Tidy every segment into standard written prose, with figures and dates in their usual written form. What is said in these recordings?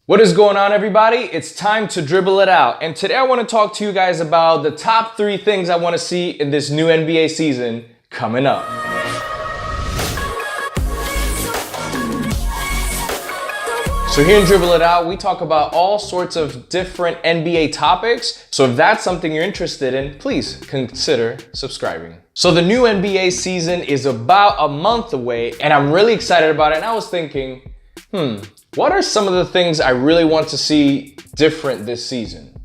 What is going on, everybody? It's time to dribble it out. And today I want to talk to you guys about the top 3 things I want to see in this new NBA season coming up. So here in Dribble It Out, we talk about all sorts of different NBA topics. So if that's something you're interested in, please consider subscribing. So the new NBA season is about a month away, and I'm really excited about it. And I was thinking, what are some of the things I really want to see different this season?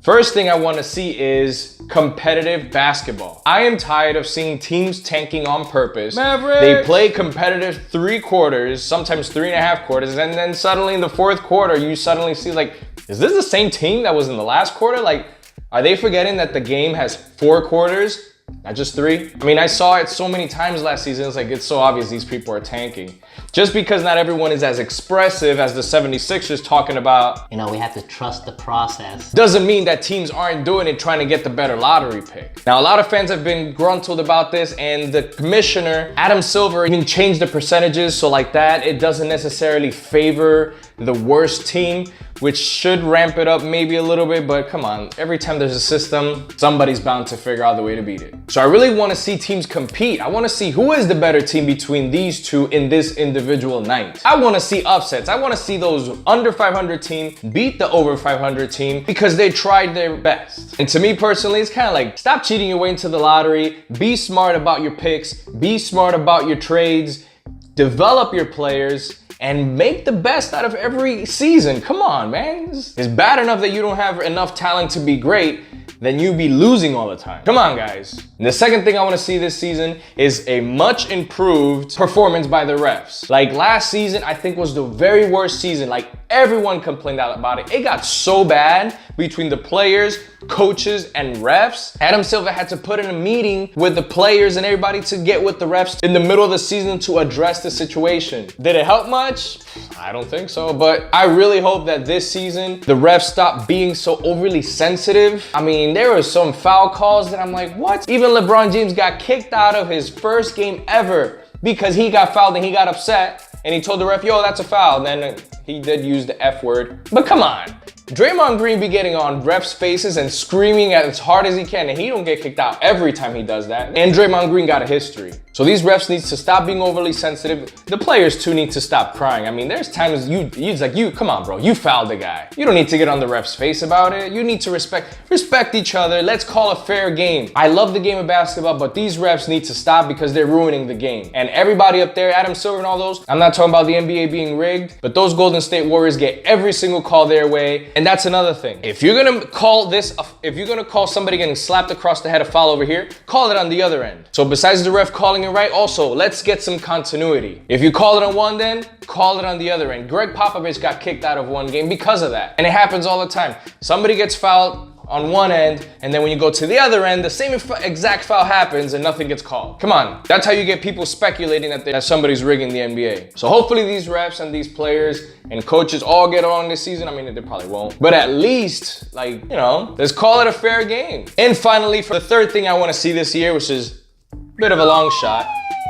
First thing I want to see is competitive basketball. I am tired of seeing teams tanking on purpose. Mavericks! They play competitive 3 quarters, sometimes 3.5 quarters, and then suddenly in the 4th quarter, you suddenly see like, is this the same team that was in the last quarter? Like, are they forgetting that the game has 4 quarters? Not just 3? I mean, I saw it so many times last season. It's like, it's so obvious these people are tanking. Just because not everyone is as expressive as the 76ers talking about, you know, we have to trust the process, doesn't mean that teams aren't doing it trying to get the better lottery pick. Now, a lot of fans have been gruntled about this, and the commissioner, Adam Silver, even changed the percentages so like that, it doesn't necessarily favor the worst team, which should ramp it up maybe a little bit, but come on, every time there's a system, somebody's bound to figure out the way to beat it. So I really want to see teams compete. I want to see who is the better team between these two in this individual night. I want to see upsets. I want to see those under 500 team beat the over 500 team because they tried their best. And to me personally, it's kind of like, stop cheating your way into the lottery, be smart about your picks, be smart about your trades, develop your players, and make the best out of every season. Come on, man. It's bad enough that you don't have enough talent to be great, then you be losing all the time. Come on, guys. And the second thing I want to see this season is a much improved performance by the refs. Like last season, I think was the very worst season. Like everyone complained out about it. It got so bad between the players, coaches, and refs. Adam Silver had to put in a meeting with the players and everybody to get with the refs in the middle of the season to address the situation. Did it help much? I don't think so, but I really hope that this season, the refs stop being so overly sensitive. I mean, there were some foul calls that I'm like, what? Even LeBron James got kicked out of his first game ever because he got fouled and he got upset and he told the ref, yo, that's a foul. And then he did use the F word, but come on. Draymond Green be getting on refs' faces and screaming as hard as he can, and he don't get kicked out every time he does that. And Draymond Green got a history. So these refs need to stop being overly sensitive. The players too need to stop crying. I mean, there's times come on, bro, you fouled the guy. You don't need to get on the ref's face about it. You need to respect each other. Let's call a fair game. I love the game of basketball, but these refs need to stop because they're ruining the game. And everybody up there, Adam Silver and all those, I'm not talking about the NBA being rigged, but those Golden State Warriors get every single call their way. And that's another thing. If you're gonna call somebody getting slapped across the head a foul over here, call it on the other end. So besides the ref calling it right, also let's get some continuity. If you call it on one end, call it on the other end. Greg Popovich got kicked out of one game because of that. And it happens all the time. Somebody gets fouled on one end, and then when you go to the other end, the same exact foul happens and nothing gets called. Come on, that's how you get people speculating that somebody's rigging the NBA. So hopefully these refs and these players and coaches all get along this season. I mean, they probably won't, but at least, like, you know, let's call it a fair game. And finally, for the third thing I want to see this year, which is a bit of a long shot,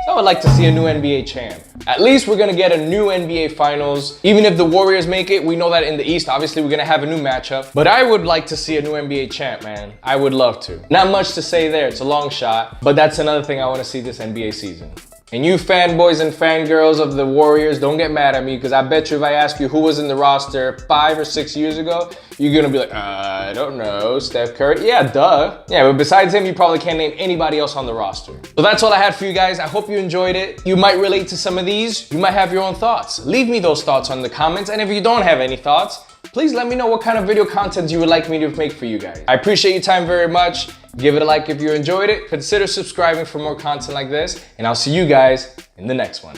I would like to see a new NBA champ. At least we're gonna get a new NBA Finals. Even if the Warriors make it, we know that in the East, obviously we're gonna have a new matchup. But I would like to see a new NBA champ, man. I would love to. Not much to say there, it's a long shot, but that's another thing I wanna see this NBA season. And you fanboys and fangirls of the Warriors, don't get mad at me, because I bet you if I ask you who was in the roster 5 or 6 years ago, you're gonna be like, I don't know, Steph Curry. Yeah, duh. Yeah, but besides him, you probably can't name anybody else on the roster. So that's all I had for you guys. I hope you enjoyed it. You might relate to some of these. You might have your own thoughts. Leave me those thoughts on the comments. And if you don't have any thoughts, please let me know what kind of video content you would like me to make for you guys. I appreciate your time very much. Give it a like if you enjoyed it. Consider subscribing for more content like this, and I'll see you guys in the next one.